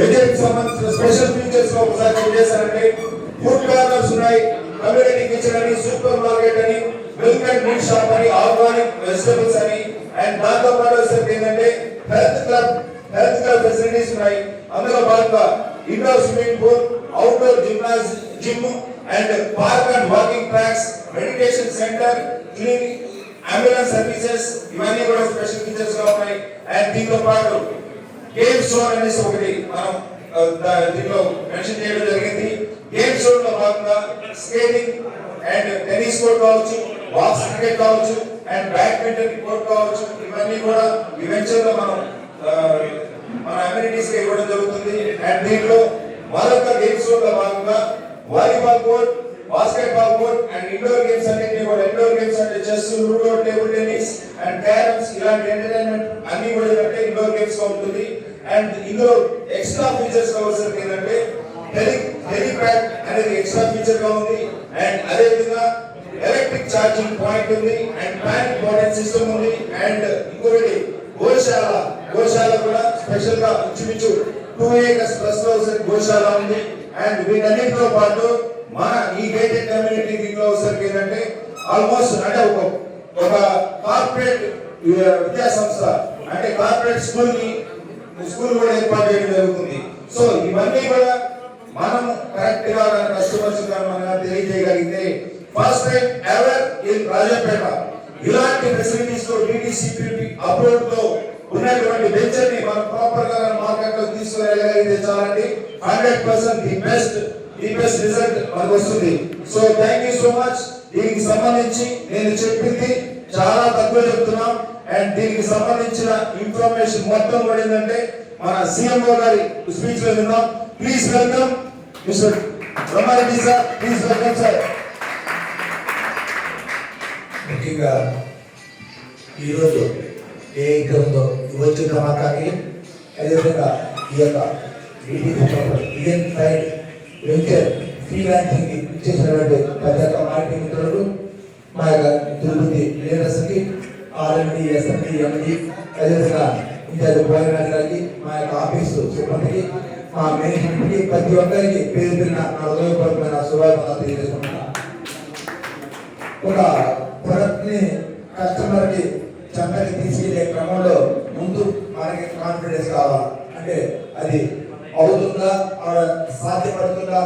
Agent సంబంధించిన special features లో ఒకసారి చెక్ చేశారంటే ఫుడ్ కార్నర్స్ ఉన్నాయి, కమ్యూనిటీ కిచెన్ అని, సూపర్ మార్కెట్ అని, మిల్క్ అండ్ మీట్ షాప్ అని, ఆర్గానిక్ వెజిటబుల్స్ అని, అండ్ దాంతో పాటు వచ్చేసరికి ఏంటంటే హెల్త్ క్లబ్ ఫెసిలిటీస్ ఉన్నాయి. అందులో భాగంగా indoor swimming pool, outdoor gym and park and walking tracks, meditation center, clinic, ambulance services, ఇవన్నీ కూడా స్పెషల్ ఫీచర్స్ గా ఉన్నాయి. అండ్ దీంతో పాటు గేమ్ జోన్ అనేసి ఒకటి మనం దీంట్లో మెన్షన్ చేయడం జరిగింది. గేమ్ జోన్ లో భాగంగా స్కేటింగ్ అండ్ టెన్నిస్ కోర్ట్ కావచ్చు, బాక్స్ క్రికెట్ కావచ్చు, అండ్ బ్యాడ్మింటన్ కోర్ట్ కావచ్చు, ఇవన్నీ కూడా ఈ వెంచర్ లో మనం మన అమ్యూనిటీస్ కి ఇవ్వడం జరుగుతుంది. అండ్ దీంట్లో మరొక గేమ్ జోన్ లో భాగంగా volleyball court, basketball court and indoor games అన్నింటినీ కూడా, ఇండోర్ గేమ్స్ అంటే chess, ludo, table tennis and carroms, ఇలాంటి ఎంటర్టైన్మెంట్ అన్ని కూడా ఏంటంటే ఇండోర్ గేమ్స్ గా ఉంటుంది. అండ్ ఇందులో ఎక్స్ట్రా ఫీచర్స్ కావాల్సింది ఏంటంటే హెలిప్యాడ్ అనేది ఎక్స్ట్రా ఫీచర్ గా ఉంది. అండ్ అదే విధంగా ఎలక్ట్రిక్ ఛార్జింగ్ పాయింట్ ఉంది, అండ్ ప్యానిక్ వార్నింగ్ సిస్టమ్ ఉంది. అండ్ ఇంకొకటి గోశాల కూడా స్పెషల్ గా ఇంచుమించు 2 acres ప్లస్ లో గోశాల ఉంది. అండ్ వీటన్నిటితో పాటు మన ఈ గేటెడ్ కమ్యూనిటీ దీంట్లో వచ్చేసరికి ఏంటంటే ఆల్మోస్ట్ అంటే ఒక కార్పొరేట్ విద్యా సంస్థ అంటే కార్పొరేట్ స్కూల్ కూడా ఏర్పాటు చేయడం జరుగుతుంది. సో ఇవన్నీ కూడా మనం కరెక్ట్ గా కస్టమర్స్ తెలియజేయగలిగితే first time ever in Rajapeta ఇలాంటి ఫెసిలిటీస్ తో డిటిసిపి అప్రోడ్ లో ఉన్నటువంటి వెంచర్ ని మనం ప్రాపర్ గా మార్కెట్ లో తీసుకువెళ్ళగలిగితే చాలండి. 100% ది బెస్ట్ రిజల్ట్ మనకు వస్తుంది. So thank you so much. దీనికి సంబంధించి నేను చెప్పింది చాలా తక్కువ చెప్తున్నాం. అండ్ దీనికి సంబంధించిన ఇన్ఫర్మేషన్ మొత్తం కూడా ఏంటంటే మన సిఎంఓ గారి స్పీచ్ లో విన్నాం. Please welcome mister Rama Reddy sir. Please welcome sir. ముఖ్యంగా ఈరోజు ఏ గ్రంథం వచ్చిన మాట్లాడి అదేవిధంగా ఈ యొక్క వెంచర్ ఫ్రీలాన్సింగ్ ఇచ్చేసినటువంటి పెద్ద మార్కెటింగ్ మిత్రులు, మా యొక్క తిరుపతి లీడర్స్కి, ఆర్ఎండి, ఎస్ఎండి, ఎండి, అదేవిధంగా ఇన్ఛార్జ్ భోజనాలు గారికి, మా యొక్క ఆఫీసు సిబ్బందికి, మా మేనేజ్మెంట్కి, ప్రతి ఒక్కరికి పేరు పేరున నా హృదయపూర్వకమైన శుభాకాంక్షలు తెలియజేసుకుంటున్నాను. ఒక ప్రొడక్ట్ని కస్టమర్కి చెంతకి తీసుకెళ్లే క్రమంలో ముందు మనకి కాన్ఫిడెన్స్ కావాలి. అంటే అది అవుతుందా, సాధ్యపడుతుందా